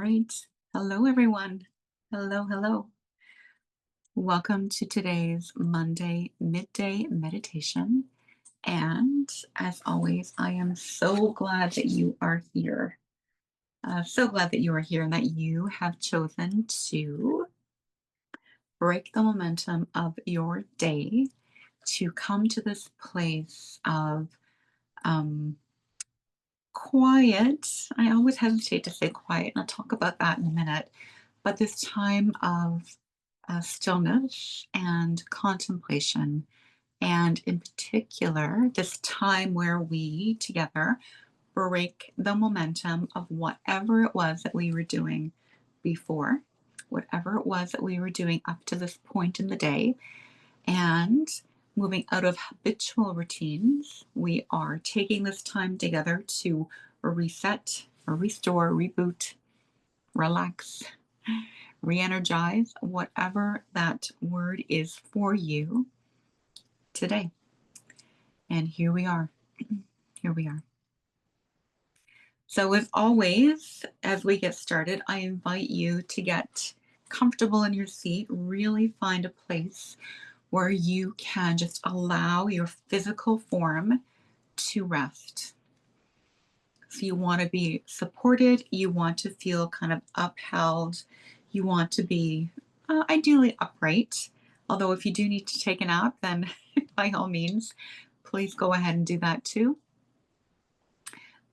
right. Hello, everyone. Hello, hello. Welcome to today's Monday midday meditation. And as always, I am so glad that you are here. So glad that you are here and that you have chosen to break the momentum of your day to come to this place of um, quiet. I always hesitate to say quiet, and I'll talk about that in a minute. But this time of stillness and contemplation, and in particular, this time where we together break the momentum of whatever it was that we were doing before, whatever it was that we were doing up to this point in the day, and moving out of habitual routines. We are taking this time together to reset, restore, reboot, relax, re-energize, whatever that word is for you today. And here we are. Here we are. So as always, as we get started, I invite you to get comfortable in your seat, really find a place where you can just allow your physical form to rest. So you want to be supported, you want to feel kind of upheld, you want to be ideally upright. Although if you do need to take a nap, then by all means, please go ahead and do that too.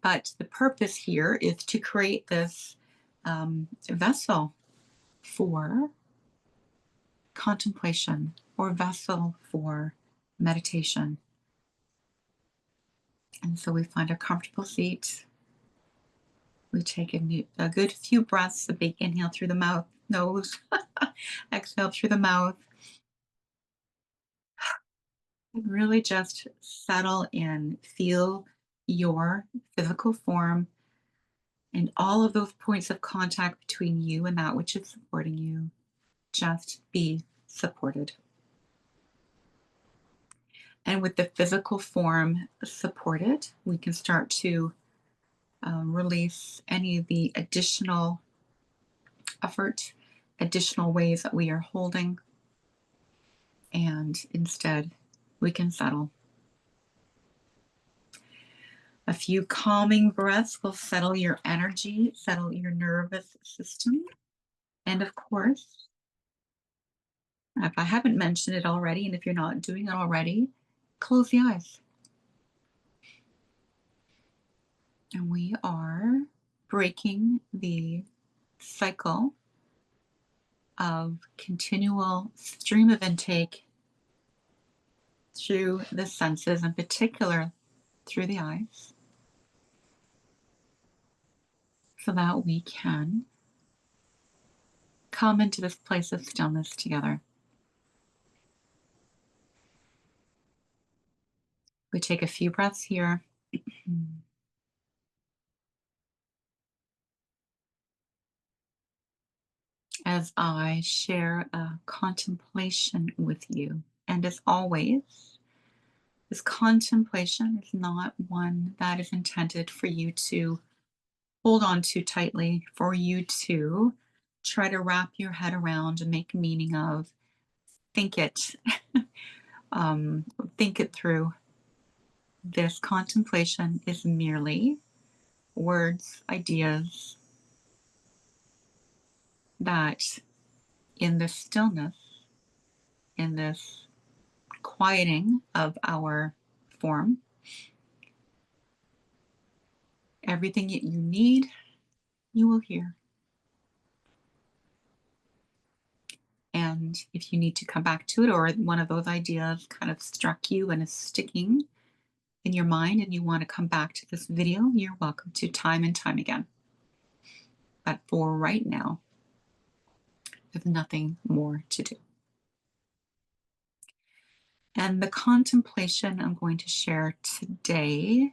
But the purpose here is to create this vessel for contemplation or vessel for meditation. And so we find a comfortable seat. We take a good few breaths, a big inhale through the mouth, nose, exhale through the mouth. And really just settle in, feel your physical form and all of those points of contact between you and that which is supporting you. Just be supported. And with the physical form supported, we can start to release any of the additional effort, additional ways that we are holding, and instead we can settle. A few calming breaths will settle your energy, settle your nervous system. And of course, if I haven't mentioned it already, and if you're not doing it already, close the eyes. And we are breaking the cycle of continual stream of intake through the senses, in particular through the eyes, so that we can come into this place of stillness together. We take a few breaths here. As I share a contemplation with you. And as always, this contemplation is not one that is intended for you to hold on to tightly, for you to try to wrap your head around and make meaning of. Think it, think it through. This contemplation is merely words, ideas that in this stillness, in this quieting of our form, everything that you need, you will hear. And if you need to come back to it, or one of those ideas kind of struck you and is sticking in your mind and you want to come back to this video, you're welcome to time and time again. But for right now, there's nothing more to do. And the contemplation I'm going to share today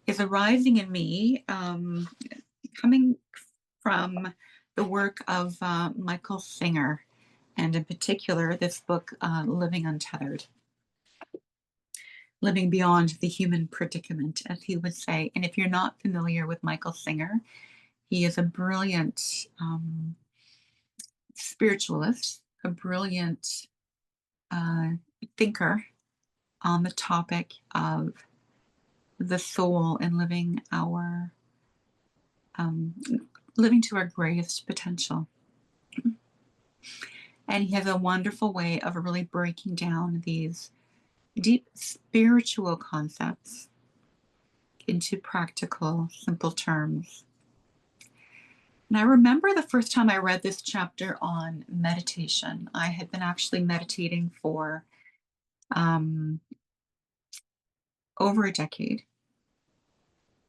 is arising in me, coming from the work of Michael Singer, and in particular, this book, Living Untethered. Living beyond the human predicament, as he would say. And if you're not familiar with Michael Singer, He is a brilliant spiritualist, a brilliant uh, thinker on the topic of the soul and um, living to our greatest potential. And he has a wonderful way of really breaking down these deep spiritual concepts into practical, simple terms. And I remember the first time I read this chapter on meditation. I had been actually meditating for um, over a decade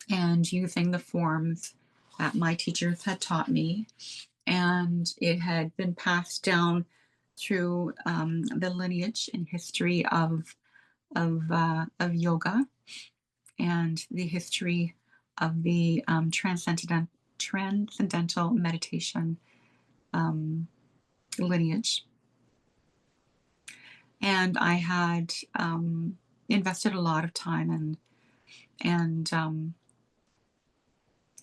and using the forms that my teachers had taught me. And it had been passed down through the lineage and history of yoga and the history of the transcendental meditation lineage. And I had invested a lot of time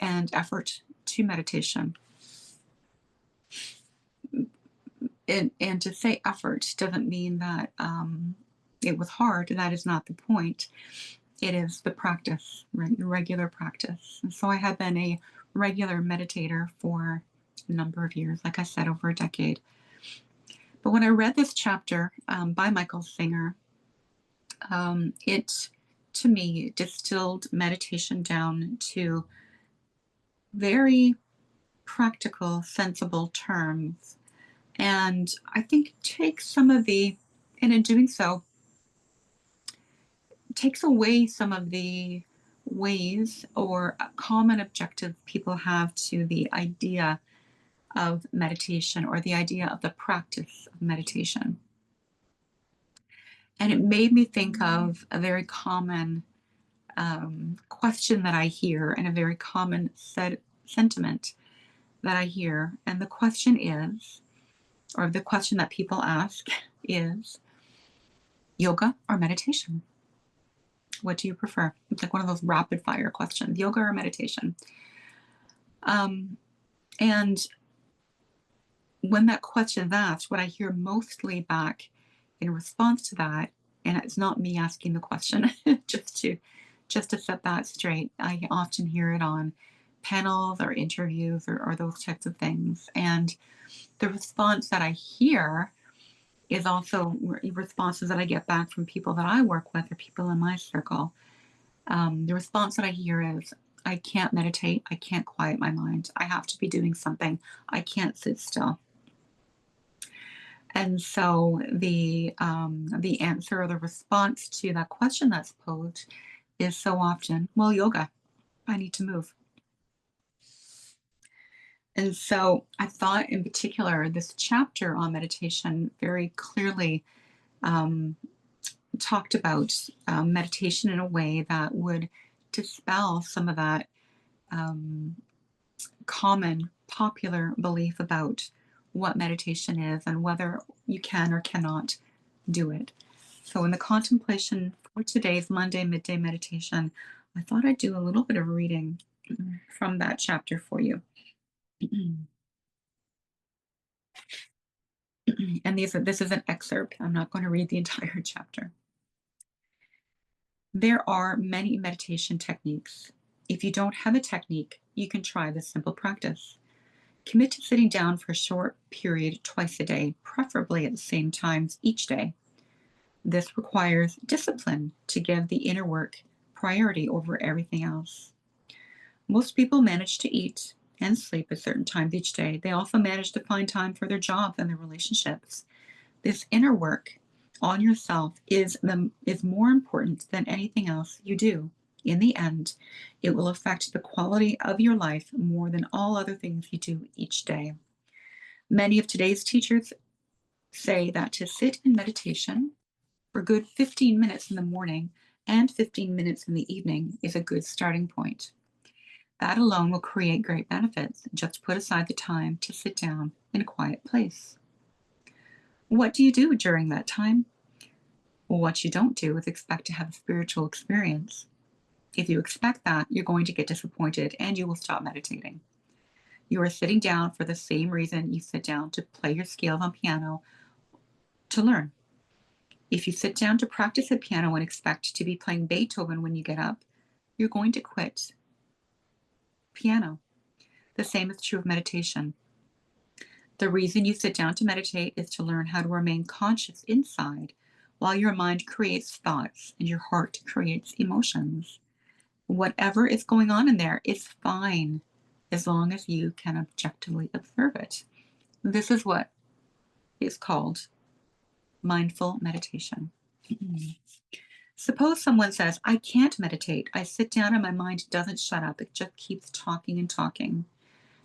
and effort to meditation. And to say effort doesn't mean that it was hard. That is not the point. It is the practice, right? The regular practice. And so I have been a regular meditator for a number of years, like I said, over a decade. But when I read this chapter by Michael Singer, it, to me, distilled meditation down to very practical, sensible terms. And I think takes some of the, and in doing so, takes away some of the ways or common objective people have to the idea of meditation or the idea of the practice of meditation. And it made me think of a very common question that I hear and a very common sentiment that I hear. And the question is, or the question that people ask is, yoga or meditation? What do you prefer? It's like one of those rapid fire questions, yoga or meditation? And when that question is asked, what I hear mostly back in response to that, and it's not me asking the question, just to set that straight, I often hear it on panels or interviews or those types of things. And the response that I hear is also responses that I get back from people that I work with or people in my circle. The response that I hear is, I can't meditate. I can't quiet my mind. I have to be doing something. I can't sit still. And so the answer or the response to that question that's posed is so often, well, yoga. I need to move. And so I thought in particular, this chapter on meditation very clearly talked about meditation in a way that would dispel some of that common popular belief about what meditation is and whether you can or cannot do it. So in the contemplation for today's Monday midday meditation, I thought I'd do a little bit of reading from that chapter for you. And this is an excerpt. I'm not going to read the entire chapter. There are many meditation techniques. If you don't have a technique, you can try this simple practice. Commit to sitting down for a short period twice a day, preferably at the same times each day. This requires discipline to give the inner work priority over everything else. Most people manage to eat and sleep at certain times each day. They also manage to find time for their jobs and their relationships. This inner work on yourself is more important than anything else you do. In the end, it will affect the quality of your life more than all other things you do each day. Many of today's teachers say that to sit in meditation for a good 15 minutes in the morning and 15 minutes in the evening is a good starting point. That alone will create great benefits. Just put aside the time to sit down in a quiet place. What do you do during that time? Well, what you don't do is expect to have a spiritual experience. If you expect that, you're going to get disappointed and you will stop meditating. You are sitting down for the same reason you sit down to play your scales on piano, to learn. If you sit down to practice the piano and expect to be playing Beethoven when you get up, you're going to quit piano. The same is true of meditation. The reason you sit down to meditate is to learn how to remain conscious inside while your mind creates thoughts and your heart creates emotions. Whatever is going on in there is fine as long as you can objectively observe it. This is what is called mindful meditation. Suppose someone says, I can't meditate. I sit down and my mind doesn't shut up. It just keeps talking and talking.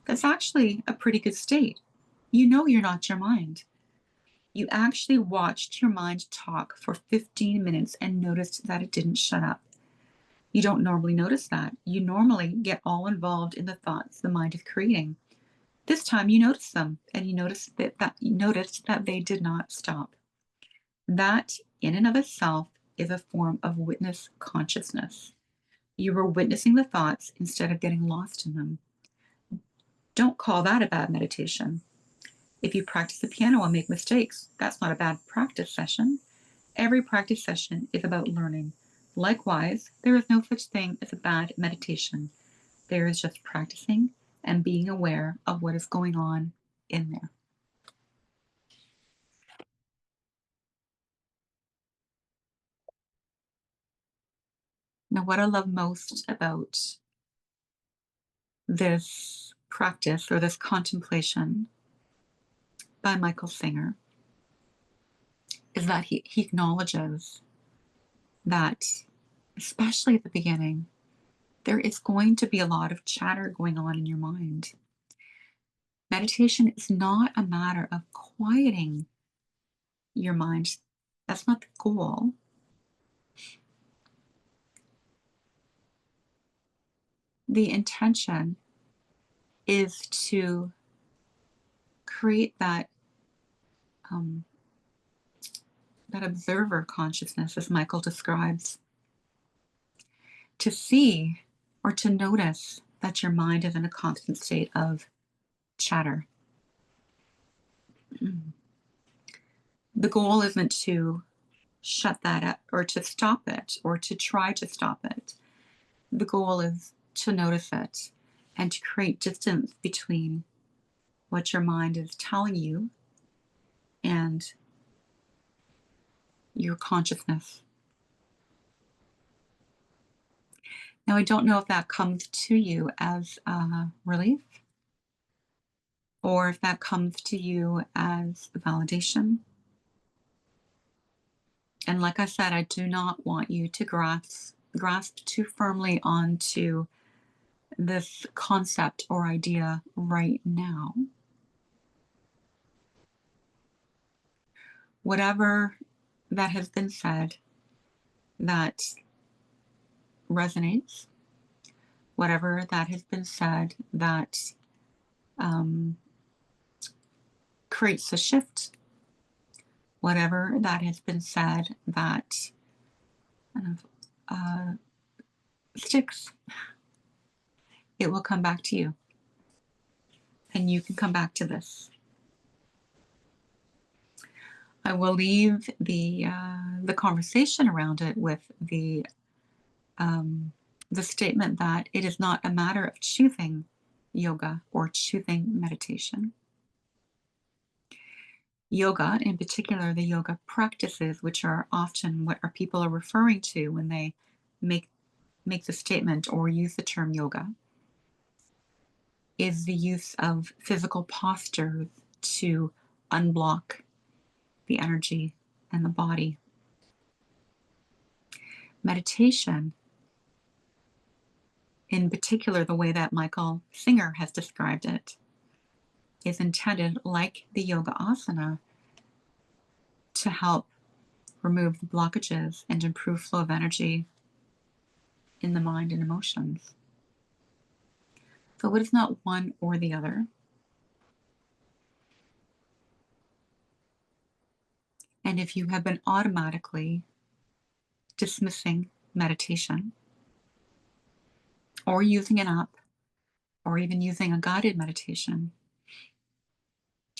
That's actually a pretty good state. You know you're not your mind. You actually watched your mind talk for 15 minutes and noticed that it didn't shut up. You don't normally notice that. You normally get all involved in the thoughts the mind is creating. This time you notice them, and you noticed that they did not stop. That, in and of itself, is a form of witness consciousness. You were witnessing the thoughts instead of getting lost in them. Don't call that a bad meditation. If you practice the piano and make mistakes, that's not a bad practice session. Every practice session is about learning. Likewise, there is no such thing as a bad meditation. There is just practicing and being aware of what is going on in there. Now, what I love most about this practice or this contemplation by Michael Singer is that he acknowledges that, especially at the beginning, there is going to be a lot of chatter going on in your mind. Meditation is not a matter of quieting your mind. That's not the goal. The intention is to create um, that observer consciousness, as Michael describes, to see or to notice that your mind is in a constant state of chatter. The goal isn't to shut that up or to stop it or to try to stop it. The goal is to notice it and to create distance between what your mind is telling you and your consciousness. Now, I don't know if that comes to you as relief or if that comes to you as validation. And like I said, I do not want you to grasp too firmly onto this concept or idea right now. Whatever that has been said that resonates, whatever that has been said that creates a shift, whatever that has been said that kind of sticks, it will come back to you. And you can come back to this. I will leave the conversation around it with the statement that it is not a matter of choosing yoga or choosing meditation. Yoga, in particular, the yoga practices, which are often what our people are referring to when they make the statement or use the term yoga, is the use of physical postures to unblock the energy and the body. Meditation, in particular, the way that Michael Singer has described it, is intended, like the yoga asana, to help remove the blockages and improve flow of energy in the mind and emotions. So it is not one or the other. And if you have been automatically dismissing meditation or using an app or even using a guided meditation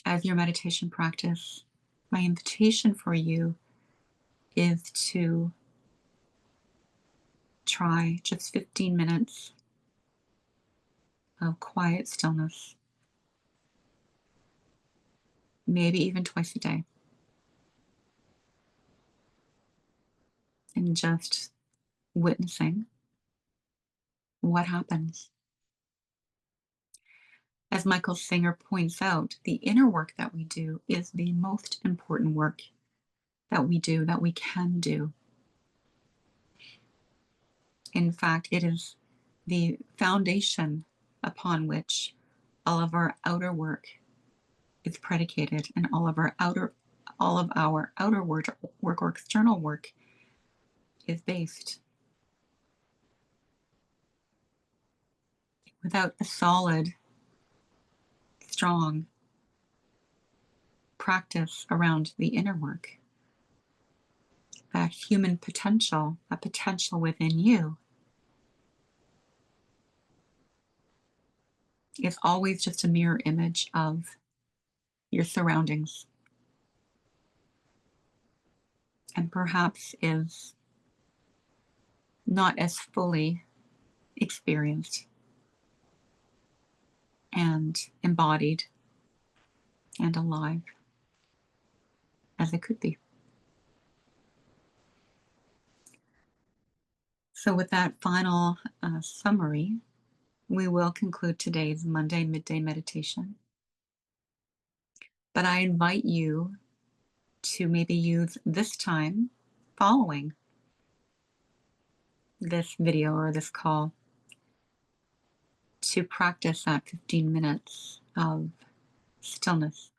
as your meditation practice, my invitation for you is to try just 15 minutes of quiet stillness, maybe even twice a day, and just witnessing what happens. As Michael Singer points out, the inner work that we do is the most important work that we do, that we can do. In fact, it is the foundation upon which all of our outer work is predicated, and all of our outer work or external work is based. Without a solid, strong practice around the inner work, that human potential, a potential within you, is always just a mirror image of your surroundings, and perhaps is not as fully experienced and embodied and alive as it could be. So, with that final summary, we will conclude today's Monday midday meditation. But I invite you to maybe use this time following this video or this call to practice that 15 minutes of stillness.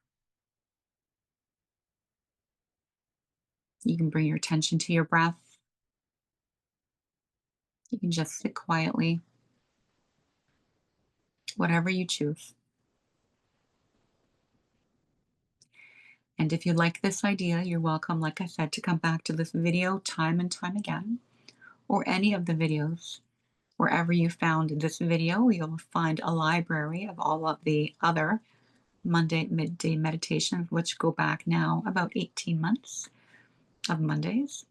You can bring your attention to your breath. You can just sit quietly, whatever you choose. And if you like this idea, you're welcome, like I said, to come back to this video time and time again, or any of the videos. Wherever you found this video, you'll find a library of all of the other Monday midday meditations, which go back now about 18 months of Mondays.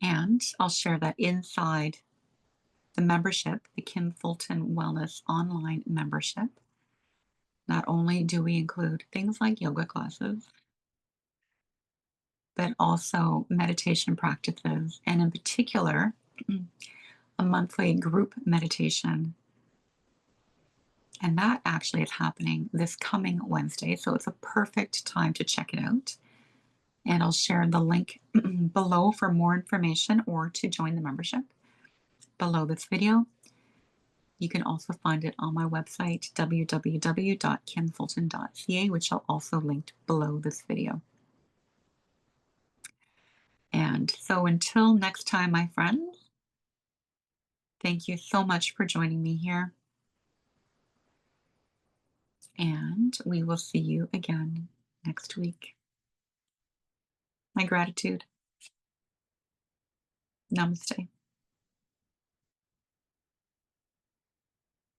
And I'll share that inside the membership, the Kim Fulton Wellness Online membership. Not only do we include things like yoga classes, but also meditation practices, and in particular, a monthly group meditation. And that actually is happening this coming Wednesday. So it's a perfect time to check it out. And I'll share the link below for more information or to join the membership below this video. You can also find it on my website, www.kimfulton.ca, which I'll also link below this video. And so until next time, my friends, thank you so much for joining me here. And we will see you again next week. My gratitude. Namaste.